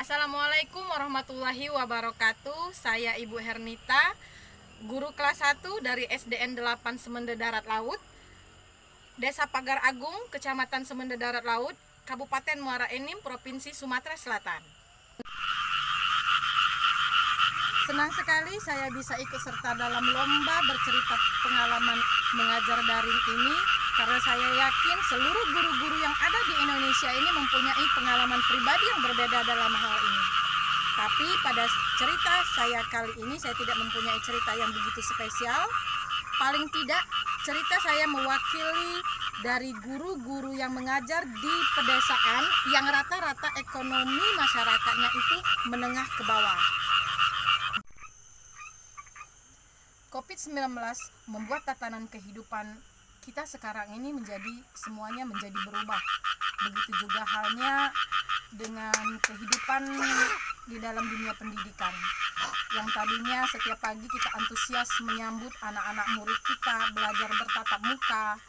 Assalamualaikum warahmatullahi wabarakatuh. Saya Ibu Hernita, guru kelas 1 dari SDN 8 Semende Darat Laut, Desa Pagar Agung, Kecamatan Semende Darat Laut, Kabupaten Muara Enim, Provinsi Sumatera Selatan. Senang sekali saya bisa ikut serta dalam lomba bercerita pengalaman mengajar daring ini, karena saya yakin seluruh guru-guru yang ada di Indonesia ini mempunyai pengalaman pribadi yang berbeda dalam hal ini. Tapi pada cerita saya kali ini saya tidak mempunyai cerita yang begitu spesial. Paling tidak cerita saya mewakili dari guru-guru yang mengajar di pedesaan yang rata-rata ekonomi masyarakatnya itu menengah ke bawah. COVID-19 membuat tatanan kehidupan kita sekarang ini semuanya menjadi berubah. Begitu juga halnya dengan kehidupan di dalam dunia pendidikan. Yang tadinya setiap pagi kita antusias menyambut anak-anak murid kita belajar bertatap muka,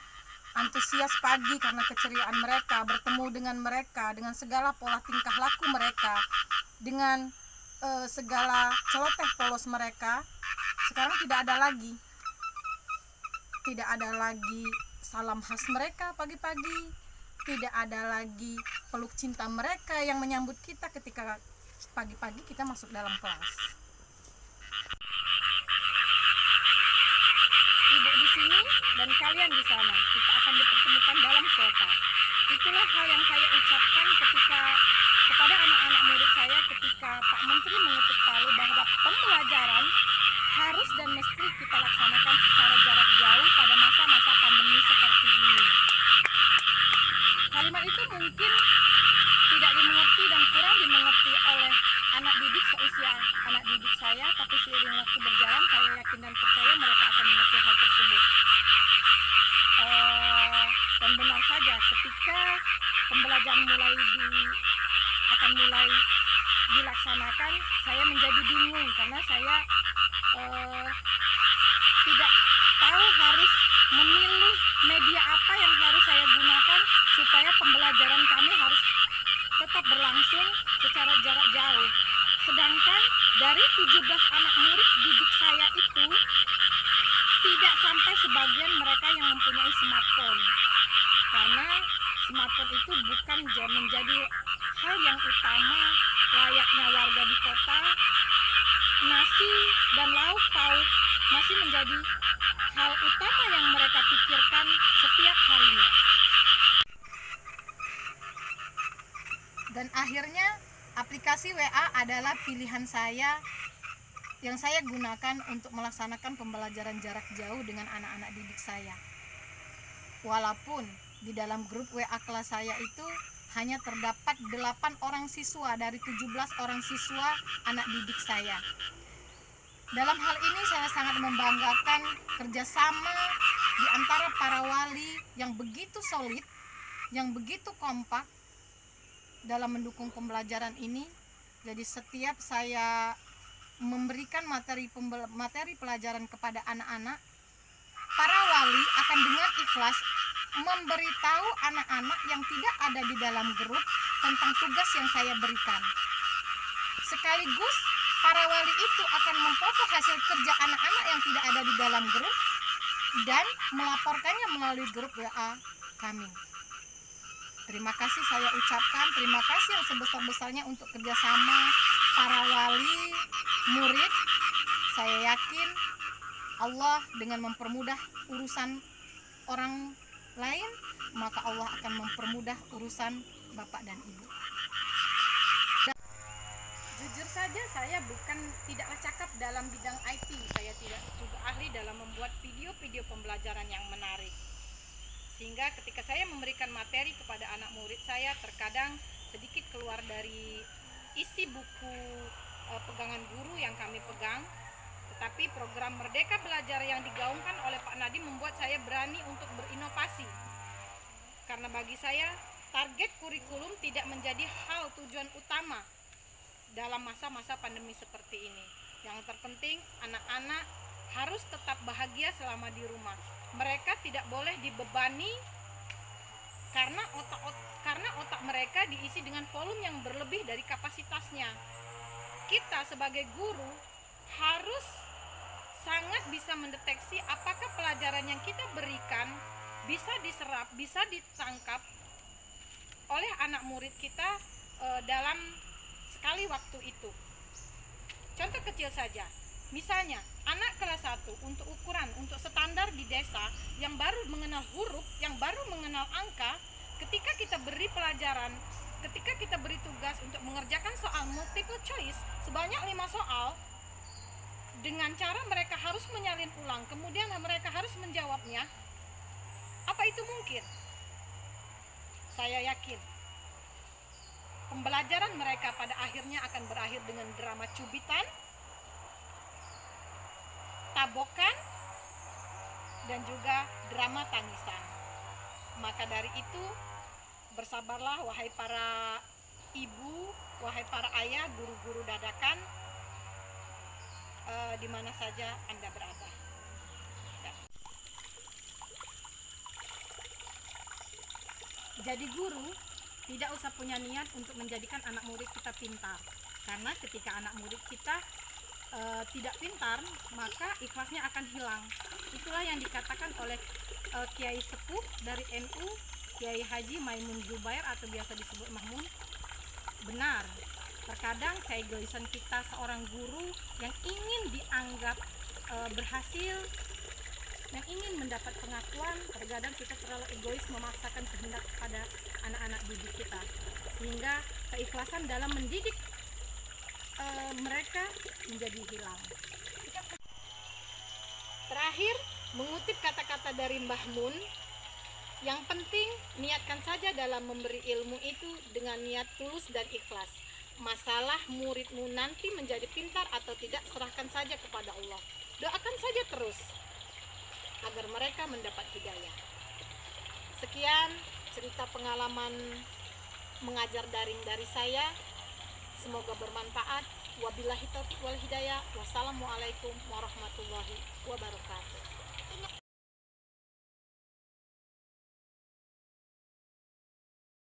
antusias pagi karena keceriaan mereka, bertemu dengan mereka, dengan segala pola tingkah laku mereka, dengan segala celoteh polos mereka. Sekarang tidak ada lagi salam khas mereka pagi-pagi, tidak ada lagi peluk cinta mereka yang menyambut kita ketika pagi-pagi kita masuk dalam kelas. Ibu di sini dan kalian di sana, kita akan dipertemukan dalam kota. Itulah hal yang saya ucapkan kepada anak-anak murid saya ketika Pak Menteri mengetuk palu bahwa pembelajaran harus dan mesti kita laksanakan secara jarak jauh pada masa-masa pandemi seperti ini. Kalimat itu mungkin tidak dimengerti dan kurang dimengerti oleh anak didik seusia anak didik saya, tapi seiring waktu berjalan saya yakin dan percaya mereka akan mengerti hal tersebut. Dan benar saja ketika pembelajaran akan mulai dilaksanakan, saya menjadi bingung karena saya tidak tahu harus memilih media apa yang harus saya gunakan supaya pembelajaran kami harus tetap berlangsung secara jarak jauh. Sedangkan dari 17 anak murid didik saya itu tidak sampai sebagian mereka yang mempunyai smartphone, karena smartphone itu bukan menjadi hal yang utama layaknya warga di kota. Nasi dan lauk pauk masih menjadi hal utama yang mereka pikirkan setiap harinya. Dan akhirnya aplikasi WA adalah pilihan saya yang saya gunakan untuk melaksanakan pembelajaran jarak jauh dengan anak-anak didik saya. Walaupun di dalam grup WA kelas saya itu hanya terdapat 8 orang siswa dari 17 orang siswa anak didik saya. Dalam hal ini saya sangat membanggakan kerjasama di antara para wali yang begitu solid, yang begitu kompak dalam mendukung pembelajaran ini. Jadi setiap saya memberikan materi pelajaran kepada anak-anak, para wali akan dengan ikhlas memberitahu anak-anak yang tidak ada di dalam grup tentang tugas yang saya berikan. Sekaligus para wali itu akan memfoto hasil kerja anak-anak yang tidak ada di dalam grup dan melaporkannya melalui grup WA kami. Terima kasih saya ucapkan, terima kasih yang sebesar-besarnya untuk kerjasama para wali, murid. Saya yakin Allah dengan mempermudah urusan orang lain, maka Allah akan mempermudah urusan Bapak dan Ibu. Jujur saja saya tidaklah cakap dalam bidang IT, saya tidak juga ahli dalam membuat video-video pembelajaran yang menarik. Sehingga ketika saya memberikan materi kepada anak murid saya, terkadang sedikit keluar dari isi buku pegangan guru yang kami pegang. Tetapi program Merdeka Belajar yang digaungkan oleh Pak Nadiem membuat saya berani untuk berinovasi. Karena bagi saya, target kurikulum tidak menjadi hal tujuan utama dalam masa-masa pandemi seperti ini. Yang terpenting, anak-anak harus tetap bahagia selama di rumah. Mereka tidak boleh dibebani karena otak mereka diisi dengan volume yang berlebih dari kapasitasnya. Kita sebagai guru harus sangat bisa mendeteksi apakah pelajaran yang kita berikan bisa diserap, bisa ditangkap oleh anak murid kita dalam sekali waktu itu. Contoh kecil saja, misalnya anak kelas 1 untuk standar di desa yang baru mengenal huruf, yang baru mengenal angka, ketika kita beri pelajaran, ketika kita beri tugas untuk mengerjakan soal multiple choice sebanyak 5 soal, dengan cara mereka harus menyalin ulang, kemudian mereka harus menjawabnya, apa itu mungkin? Saya yakin pembelajaran mereka pada akhirnya akan berakhir dengan drama cubitan, tabokan, dan juga drama tangisan. Maka dari itu, bersabarlah wahai para ibu, wahai para ayah, guru-guru dadakan, di mana saja Anda berada. Jadi guru tidak usah punya niat untuk menjadikan anak murid kita pintar, karena ketika anak murid kita tidak pintar, maka ikhlasnya akan hilang. Itulah yang dikatakan oleh Kiai Sepuh dari NU, Kiai Haji Maimun Zubair atau biasa disebut Mahmun. Benar, terkadang keegoisan kita seorang guru yang ingin dianggap berhasil, yang ingin mendapat pengakuan, terkadang kita terlalu egois memaksakan kehendak pada anak-anak didik kita, sehingga keikhlasan dalam mendidik mereka menjadi hilang. Terakhir, mengutip kata-kata dari Mbah Mun, yang penting niatkan saja dalam memberi ilmu itu dengan niat tulus dan ikhlas. Masalah muridmu nanti menjadi pintar atau tidak, serahkan saja kepada Allah. Doakan saja terus agar mereka mendapat hidayah. Sekian cerita pengalaman mengajar daring dari saya. Semoga bermanfaat. Wabillahi taufiq wal hidayah. Wassalamualaikum warahmatullahi wabarakatuh.